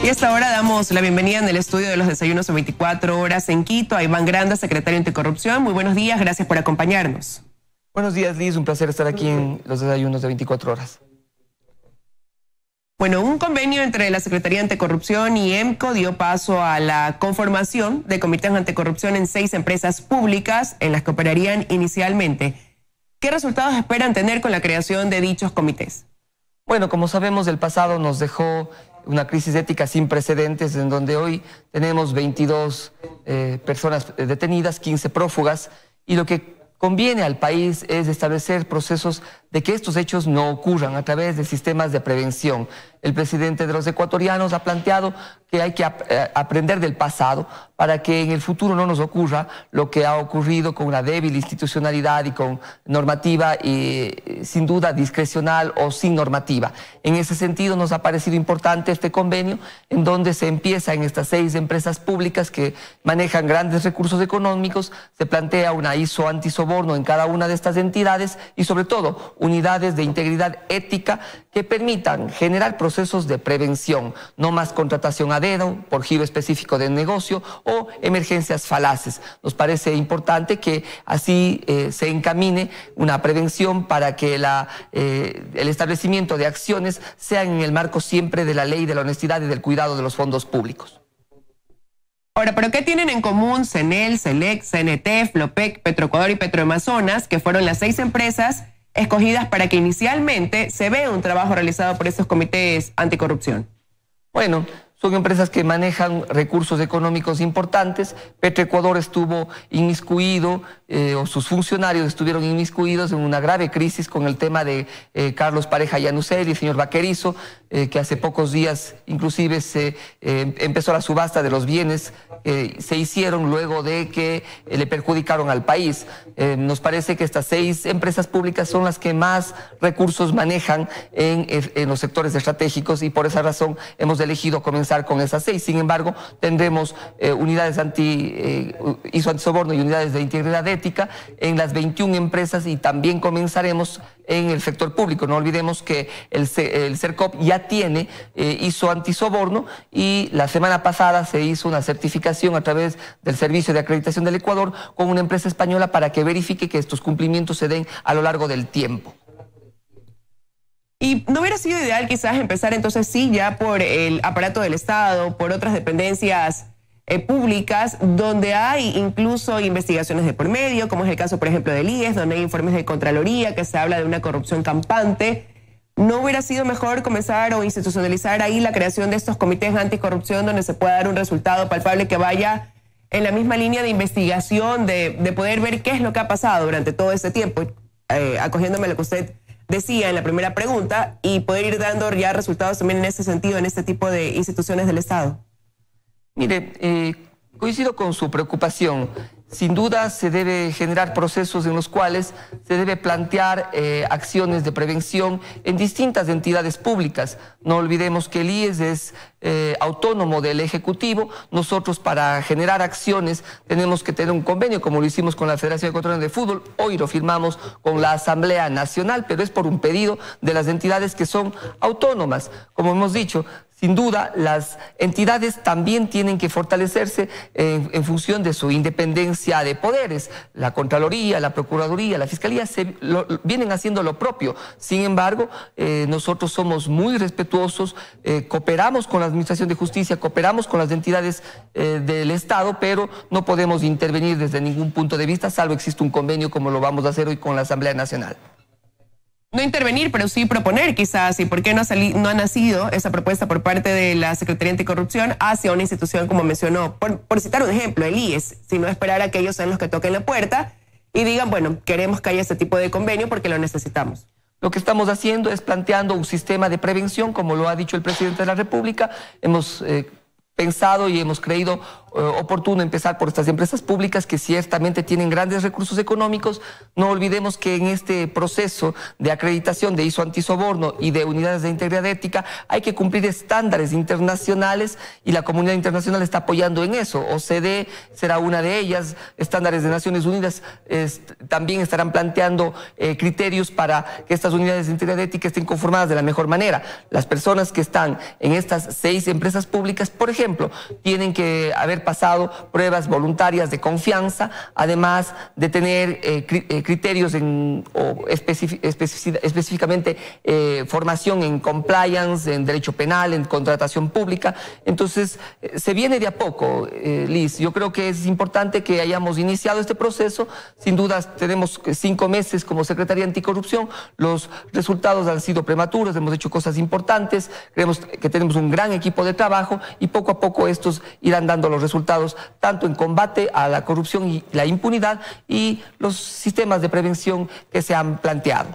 Y a esta hora damos la bienvenida en el estudio de los desayunos de 24 horas en Quito a Iván Granda, secretario anticorrupción. Muy buenos días, gracias por acompañarnos. Buenos días, Liz, un placer estar aquí en los desayunos de 24 horas. Bueno, un convenio entre la Secretaría Anticorrupción y EMCO dio paso a la conformación de comités anticorrupción en 6 empresas públicas en las que operarían inicialmente. ¿Qué resultados esperan tener con la creación de dichos comités? Bueno, como sabemos, el pasado nos dejó una crisis ética sin precedentes, en donde hoy tenemos 22 personas detenidas, 15 prófugas, y lo que conviene al país es establecer procesos de que estos hechos no ocurran a través de sistemas de prevención. El presidente de los ecuatorianos ha planteado que hay que aprender del pasado para que en el futuro no nos ocurra lo que ha ocurrido con una débil institucionalidad y con normativa sin duda discrecional o sin normativa. En ese sentido nos ha parecido importante este convenio en donde se empieza en estas 6 empresas públicas que manejan grandes recursos económicos, se plantea una ISO antisoborno en cada una de estas entidades y sobre todo unidades de integridad ética que permitan generar procesos de prevención, no más contratación a dedo por giro específico del negocio o emergencias falaces. Nos parece importante que así se encamine una prevención para que el establecimiento de acciones sean en el marco siempre de la ley, de la honestidad y del cuidado de los fondos públicos. Ahora, ¿pero qué tienen en común CENEL, CELEC, CNT, Flopec, Petroecuador y Petroamazonas, que fueron las 6 empresas escogidas para que inicialmente se vea un trabajo realizado por estos comités anticorrupción? Bueno, son empresas que manejan recursos económicos importantes. Petroecuador estuvo inmiscuido, o sus funcionarios estuvieron inmiscuidos en una grave crisis con el tema de Carlos Pareja Llanucel y el señor Vaquerizo, que hace pocos días inclusive se empezó la subasta de los bienes que se hicieron luego de que le perjudicaron al país. Nos parece que estas 6 empresas públicas son las que más recursos manejan en los sectores estratégicos y por esa razón hemos elegido comenzar con esas 6. Sin embargo, tendremos unidades ISO antisoborno y unidades de integridad ética en las 21 empresas y también comenzaremos en el sector público. No olvidemos que el CERCOP ya tiene ISO antisoborno y la semana pasada se hizo una certificación a través del Servicio de Acreditación del Ecuador con una empresa española para que verifique que estos cumplimientos se den a lo largo del tiempo. ¿Y no hubiera sido ideal quizás empezar entonces sí ya por el aparato del Estado, por otras dependencias públicas, donde hay incluso investigaciones de por medio, como es el caso por ejemplo del IES, donde hay informes de Contraloría que se habla de una corrupción campante? ¿No hubiera sido mejor comenzar o institucionalizar ahí la creación de estos comités anticorrupción donde se pueda dar un resultado palpable que vaya en la misma línea de investigación, de poder ver qué es lo que ha pasado durante todo este tiempo, acogiéndome a lo que usted decía en la primera pregunta, y poder ir dando ya resultados también en ese sentido, en este tipo de instituciones del Estado? Mire, coincido con su preocupación. Sin duda se debe generar procesos en los cuales se debe plantear acciones de prevención en distintas entidades públicas. No olvidemos que el IES es autónomo del Ejecutivo. Nosotros para generar acciones tenemos que tener un convenio, como lo hicimos con la Federación Ecuatoriana de Fútbol. Hoy lo firmamos con la Asamblea Nacional, pero es por un pedido de las entidades que son autónomas. Como hemos dicho, sin duda, las entidades también tienen que fortalecerse en función de su independencia de poderes. La Contraloría, la Procuraduría, la Fiscalía vienen haciendo lo propio. Sin embargo, nosotros somos muy respetuosos, cooperamos con la Administración de Justicia, cooperamos con las entidades del Estado, pero no podemos intervenir desde ningún punto de vista, salvo existe un convenio como lo vamos a hacer hoy con la Asamblea Nacional. No intervenir, pero sí proponer quizás, y por qué no ha nacido esa propuesta por parte de la Secretaría Anticorrupción hacia una institución como mencionó, por citar un ejemplo, el IES, sino esperar a que ellos sean los que toquen la puerta y digan, bueno, queremos que haya este tipo de convenio porque lo necesitamos. Lo que estamos haciendo es planteando un sistema de prevención, como lo ha dicho el presidente de la República. Hemos pensado y hemos creído oportuno empezar por estas empresas públicas que ciertamente tienen grandes recursos económicos. No olvidemos que en este proceso de acreditación de ISO antisoborno y de unidades de integridad ética hay que cumplir estándares internacionales y la comunidad internacional está apoyando en eso. OCDE será una de ellas, estándares de Naciones Unidas también estarán planteando criterios para que estas unidades de integridad ética estén conformadas de la mejor manera. Las personas que están en estas 6 empresas públicas, por ejemplo, tienen que haber pasado pruebas voluntarias de confianza, además de tener criterios específicamente formación en compliance, en derecho penal, en contratación pública. Entonces, se viene de a poco, Liz. Yo creo que es importante que hayamos iniciado este proceso. Sin dudas, tenemos 5 meses como Secretaría Anticorrupción. Los resultados han sido prematuros, hemos hecho cosas importantes, creemos que tenemos un gran equipo de trabajo y poco a poco estos irán dando los resultados tanto en combate a la corrupción y la impunidad y los sistemas de prevención que se han planteado.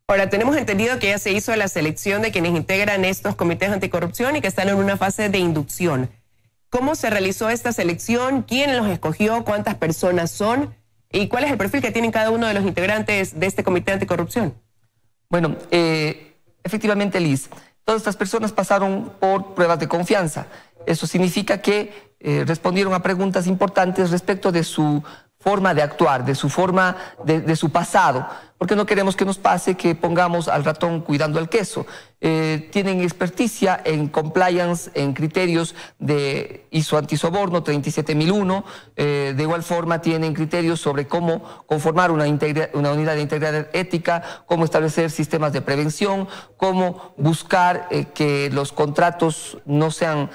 Ahora, tenemos entendido que ya se hizo la selección de quienes integran estos comités anticorrupción y que están en una fase de inducción. ¿Cómo se realizó esta selección? ¿Quién los escogió? ¿Cuántas personas son? ¿Y cuál es el perfil que tienen cada uno de los integrantes de este comité anticorrupción? Bueno, efectivamente, Liz, todas estas personas pasaron por pruebas de confianza. Eso significa que respondieron a preguntas importantes respecto de su forma de actuar, de su forma, de su pasado, porque no queremos que nos pase que pongamos al ratón cuidando el queso. Tienen experticia en compliance, en criterios de ISO antisoborno 37001, de igual forma tienen criterios sobre cómo conformar una unidad de integridad ética, cómo establecer sistemas de prevención, cómo buscar que los contratos no sean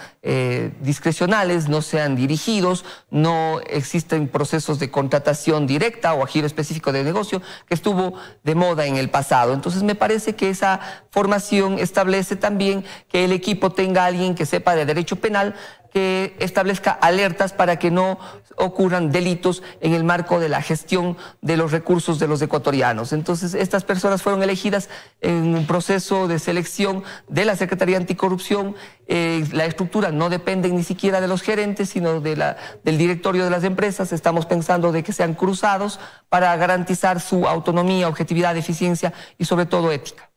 discrecionales, no sean dirigidos, no existen procesos de contratación directa o a giro específico de negocio, que estuvo de moda en el pasado. Entonces me parece que esa formación establece también que el equipo tenga a alguien que sepa de derecho penal, que establezca alertas para que no ocurran delitos en el marco de la gestión de los recursos de los ecuatorianos. Entonces, estas personas fueron elegidas en un proceso de selección de la Secretaría Anticorrupción. La estructura no depende ni siquiera de los gerentes, sino del directorio de las empresas. Estamos pensando de que sean cruzados para garantizar su autonomía, objetividad, eficiencia y sobre todo ética.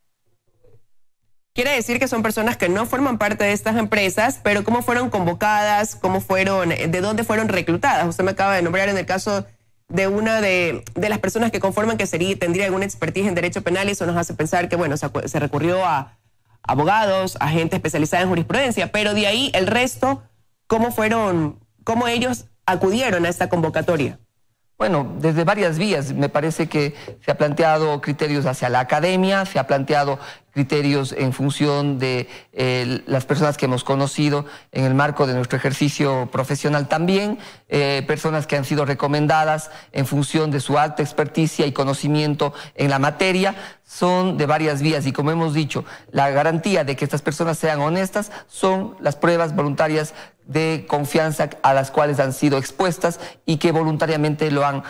Quiere decir que son personas que no forman parte de estas empresas, pero ¿cómo fueron convocadas? ¿Cómo fueron, de dónde fueron reclutadas? Usted me acaba de nombrar en el caso de una de las personas que conforman que tendría alguna expertise en derecho penal, y eso nos hace pensar que, bueno, se recurrió a abogados, a gente especializada en jurisprudencia, pero de ahí el resto, ¿cómo ellos acudieron a esta convocatoria? Bueno, desde varias vías. Me parece que se ha planteado criterios hacia la academia, se ha planteado criterios en función de las personas que hemos conocido en el marco de nuestro ejercicio profesional también, personas que han sido recomendadas en función de su alta experticia y conocimiento en la materia. Son de varias vías y, como hemos dicho, la garantía de que estas personas sean honestas son las pruebas voluntarias de confianza a las cuales han sido expuestas y que voluntariamente lo han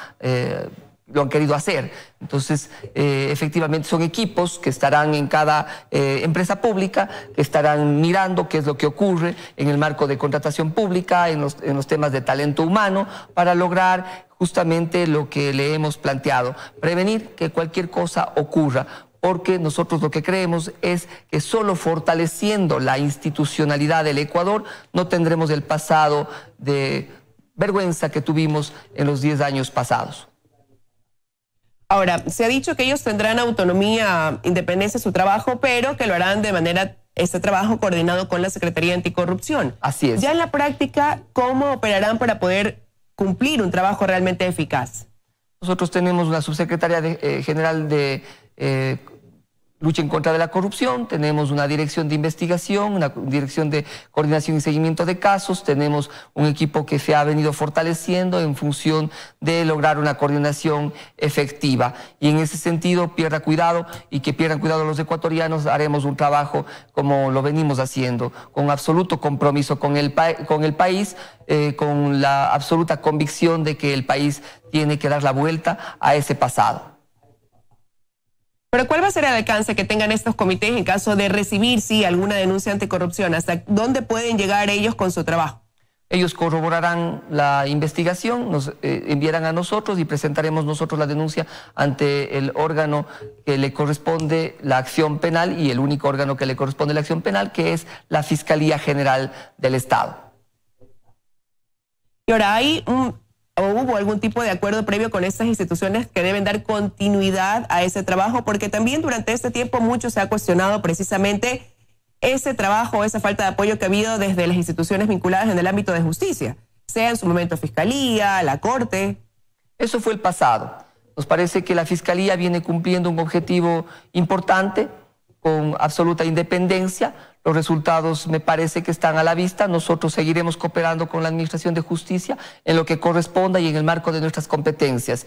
querido hacer. Entonces, efectivamente son equipos que estarán en cada empresa pública, que estarán mirando qué es lo que ocurre en el marco de contratación pública, en los temas de talento humano, para lograr justamente lo que le hemos planteado, prevenir que cualquier cosa ocurra, porque nosotros lo que creemos es que solo fortaleciendo la institucionalidad del Ecuador no tendremos el pasado de vergüenza que tuvimos en los 10 años pasados. Ahora, se ha dicho que ellos tendrán autonomía, independencia de su trabajo, pero que lo harán de manera, este trabajo coordinado con la Secretaría Anticorrupción. Así es. Ya en la práctica, ¿cómo operarán para poder cumplir un trabajo realmente eficaz? Nosotros tenemos una subsecretaria general de lucha en contra de la corrupción, tenemos una dirección de investigación, una dirección de coordinación y seguimiento de casos, tenemos un equipo que se ha venido fortaleciendo en función de lograr una coordinación efectiva. Y en ese sentido, pierda cuidado y que pierdan cuidado los ecuatorianos, haremos un trabajo como lo venimos haciendo, con absoluto compromiso con el país, con la absoluta convicción de que el país tiene que dar la vuelta a ese pasado. Pero ¿cuál va a ser el alcance que tengan estos comités en caso de recibir, sí, alguna denuncia anticorrupción? ¿Hasta dónde pueden llegar ellos con su trabajo? Ellos corroborarán la investigación, nos enviarán a nosotros y presentaremos nosotros la denuncia ante el órgano que le corresponde la acción penal y el único órgano que le corresponde la acción penal, que es la Fiscalía General del Estado. Y ahora, ¿hubo algún tipo de acuerdo previo con estas instituciones que deben dar continuidad a ese trabajo? Porque también durante este tiempo mucho se ha cuestionado precisamente ese trabajo, esa falta de apoyo que ha habido desde las instituciones vinculadas en el ámbito de justicia, sea en su momento Fiscalía, la Corte. Eso fue el pasado. Nos parece que la Fiscalía viene cumpliendo un objetivo importante, con absoluta independencia. Los resultados me parece que están a la vista. Nosotros seguiremos cooperando con la Administración de Justicia en lo que corresponda y en el marco de nuestras competencias.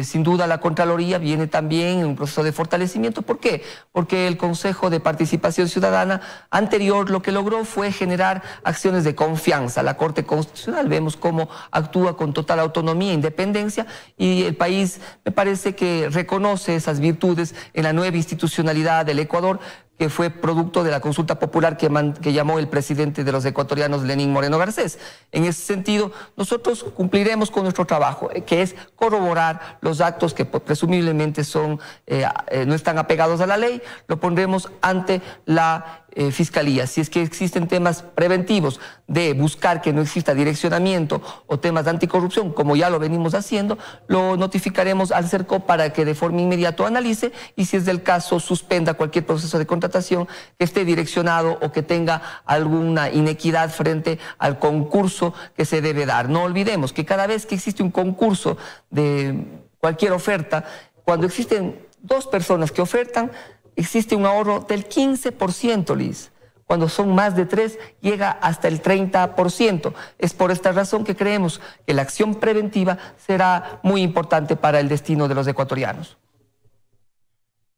Sin duda la Contraloría viene también en un proceso de fortalecimiento. ¿Por qué? Porque el Consejo de Participación Ciudadana anterior lo que logró fue generar acciones de confianza. La Corte Constitucional vemos cómo actúa con total autonomía e independencia y el país me parece que reconoce esas virtudes en la nueva institucionalidad del Ecuador, que fue producto de la consulta popular que llamó el presidente de los ecuatorianos, Lenín Moreno Garcés. En ese sentido, nosotros cumpliremos con nuestro trabajo, que es corroborar los actos que presumiblemente no están apegados a la ley, lo pondremos ante la Fiscalía. Si es que existen temas preventivos de buscar que no exista direccionamiento o temas de anticorrupción, como ya lo venimos haciendo, lo notificaremos al CERCO para que de forma inmediata analice y, si es del caso, suspenda cualquier proceso de contratación que esté direccionado o que tenga alguna inequidad frente al concurso que se debe dar. No olvidemos que cada vez que existe un concurso de cualquier oferta, cuando existen dos personas que ofertan, existe un ahorro del 15%, Liz. Cuando son más de 3, llega hasta el 30%. Es por esta razón que creemos que la acción preventiva será muy importante para el destino de los ecuatorianos.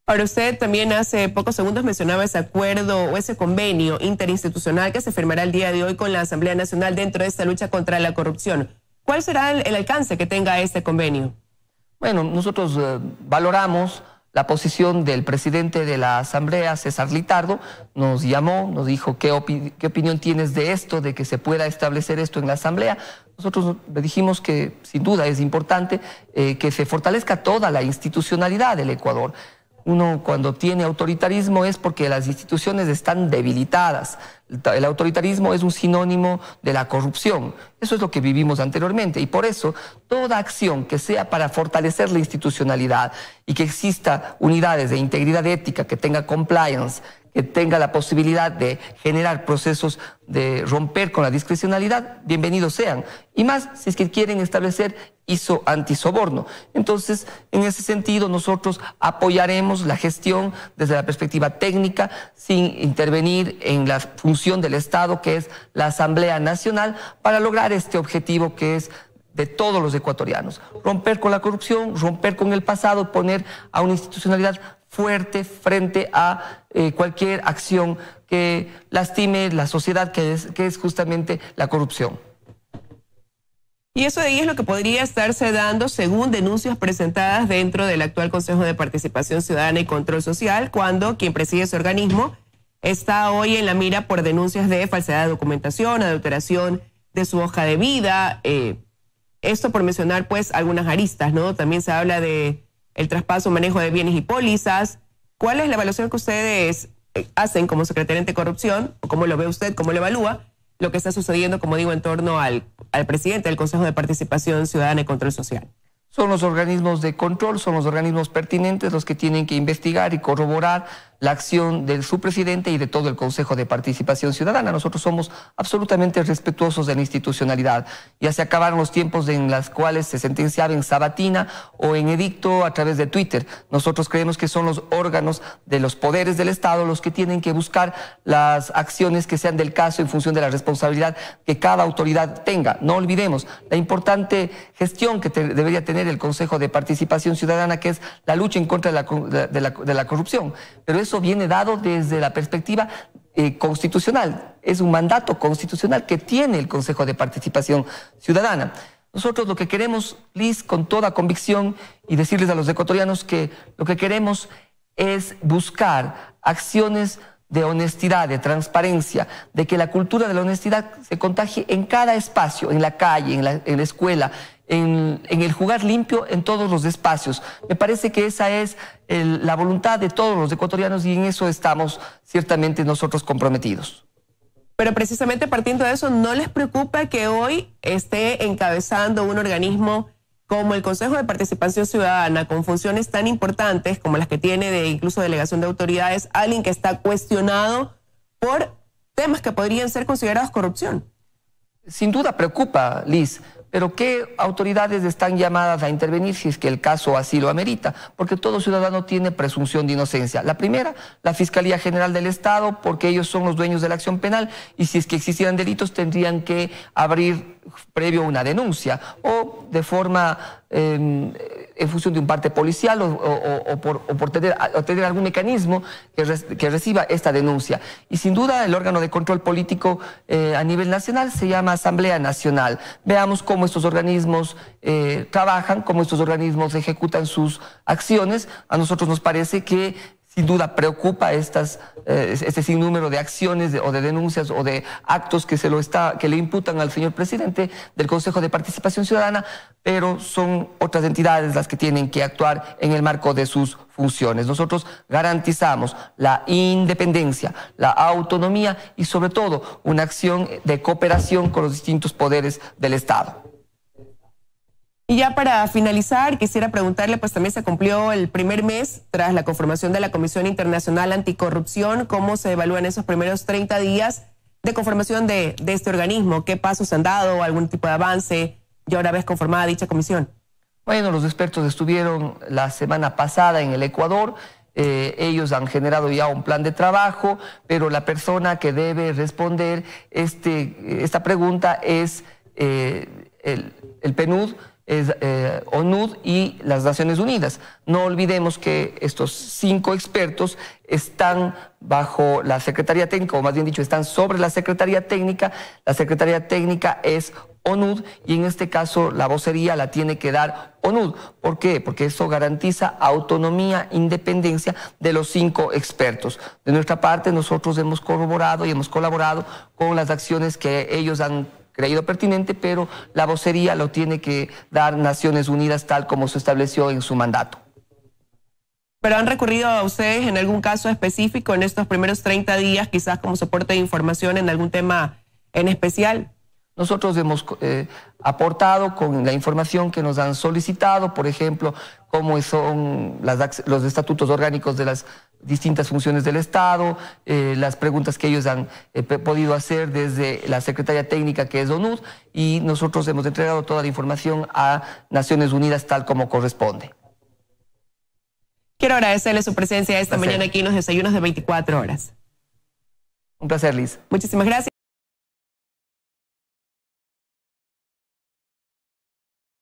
Ahora, usted también hace pocos segundos mencionaba ese acuerdo o ese convenio interinstitucional que se firmará el día de hoy con la Asamblea Nacional dentro de esta lucha contra la corrupción. ¿Cuál será el alcance que tenga este convenio? Bueno, nosotros valoramos la posición del presidente de la Asamblea, César Litardo. Nos llamó, nos dijo qué opinión tienes de esto, de que se pueda establecer esto en la Asamblea. Nosotros le dijimos que sin duda es importante que se fortalezca toda la institucionalidad del Ecuador. Uno cuando tiene autoritarismo es porque las instituciones están debilitadas. El autoritarismo es un sinónimo de la corrupción. Eso es lo que vivimos anteriormente y por eso toda acción que sea para fortalecer la institucionalidad y que exista unidades de integridad ética, que tenga compliance, que tenga la posibilidad de generar procesos de romper con la discrecionalidad, bienvenidos sean. Y más si es que quieren establecer ISO antisoborno. Entonces, en ese sentido, nosotros apoyaremos la gestión desde la perspectiva técnica, sin intervenir en la función del Estado, que es la Asamblea Nacional, para lograr este objetivo que es de todos los ecuatorianos. Romper con la corrupción, romper con el pasado, poner a una institucionalidad fuerte frente a cualquier acción que lastime la sociedad, que es justamente la corrupción. Y eso de ahí es lo que podría estarse dando según denuncias presentadas dentro del actual Consejo de Participación Ciudadana y Control Social, cuando quien preside ese organismo está hoy en la mira por denuncias de falsedad de documentación, adulteración de su hoja de vida. Esto por mencionar pues algunas aristas, ¿no? También se habla de el traspaso o manejo de bienes y pólizas. ¿Cuál es la evaluación que ustedes hacen como Secretaría Anticorrupción? ¿O cómo lo ve usted, cómo lo evalúa lo que está sucediendo, como digo, en torno al presidente del Consejo de Participación Ciudadana y Control Social? Son los organismos de control, son los organismos pertinentes los que tienen que investigar y corroborar la acción de su presidente y de todo el Consejo de Participación Ciudadana. Nosotros somos absolutamente respetuosos de la institucionalidad. Ya se acabaron los tiempos en los cuales se sentenciaba en sabatina o en edicto a través de Twitter. Nosotros creemos que son los órganos de los poderes del Estado los que tienen que buscar las acciones que sean del caso en función de la responsabilidad que cada autoridad tenga. No olvidemos la importante gestión que debería tener el Consejo de Participación Ciudadana, que es la lucha en contra de la corrupción. Pero eso viene dado desde la perspectiva constitucional. Es un mandato constitucional que tiene el Consejo de Participación Ciudadana. Nosotros lo que queremos, Liz, con toda convicción, y decirles a los ecuatorianos que lo que queremos es buscar acciones de honestidad, de transparencia, de que la cultura de la honestidad se contagie en cada espacio, en la calle, en la escuela, en el jugar limpio en todos los espacios. Me parece que esa es la voluntad de todos los ecuatorianos y en eso estamos ciertamente nosotros comprometidos. Pero precisamente partiendo de eso, ¿no les preocupa que hoy esté encabezando un organismo como el Consejo de Participación Ciudadana, con funciones tan importantes como las que tiene de incluso delegación de autoridades, alguien que está cuestionado por temas que podrían ser considerados corrupción? Sin duda preocupa, Liz, pero ¿qué autoridades están llamadas a intervenir si es que el caso así lo amerita? Porque todo ciudadano tiene presunción de inocencia. La primera, la Fiscalía General del Estado, porque ellos son los dueños de la acción penal y si es que existieran delitos tendrían que abrir previo una denuncia o de forma en función de un parte policial o por tener algún mecanismo que reciba esta denuncia. Y sin duda el órgano de control político a nivel nacional se llama Asamblea Nacional. Veamos cómo estos organismos trabajan, cómo estos organismos ejecutan sus acciones. A nosotros nos parece que sin duda preocupa este sinnúmero de acciones o de denuncias o de actos que le imputan al señor presidente del Consejo de Participación Ciudadana, pero son otras entidades las que tienen que actuar en el marco de sus funciones. Nosotros garantizamos la independencia, la autonomía y sobre todo una acción de cooperación con los distintos poderes del Estado. Y ya para finalizar, quisiera preguntarle, pues también se cumplió el primer mes tras la conformación de la Comisión Internacional Anticorrupción. ¿Cómo se evalúan esos primeros 30 días de conformación de este organismo? ¿Qué pasos han dado? ¿Algún tipo de avance ya una vez conformada dicha comisión? Bueno, los expertos estuvieron la semana pasada en el Ecuador. Ellos han generado ya un plan de trabajo, pero la persona que debe responder esta pregunta es el PNUD, es ONUD y las Naciones Unidas. No olvidemos que estos 5 expertos están bajo la Secretaría Técnica, o más bien dicho, están sobre la Secretaría Técnica. La Secretaría Técnica es ONUD y en este caso la vocería la tiene que dar ONUD. ¿Por qué? Porque eso garantiza autonomía, independencia de los 5 expertos. De nuestra parte, nosotros hemos corroborado y hemos colaborado con las acciones que ellos han creído pertinente, pero la vocería lo tiene que dar Naciones Unidas tal como se estableció en su mandato. ¿Pero han recurrido a ustedes en algún caso específico en estos primeros 30 días, quizás como soporte de información en algún tema en especial? Nosotros hemos aportado con la información que nos han solicitado, por ejemplo, cómo son los estatutos orgánicos de las distintas funciones del Estado, las preguntas que ellos han podido hacer desde la Secretaría Técnica, que es ONUD, y nosotros hemos entregado toda la información a Naciones Unidas tal como corresponde. Quiero agradecerle su presencia esta mañana aquí en los desayunos de 24 horas. Un placer, Liz. Muchísimas gracias.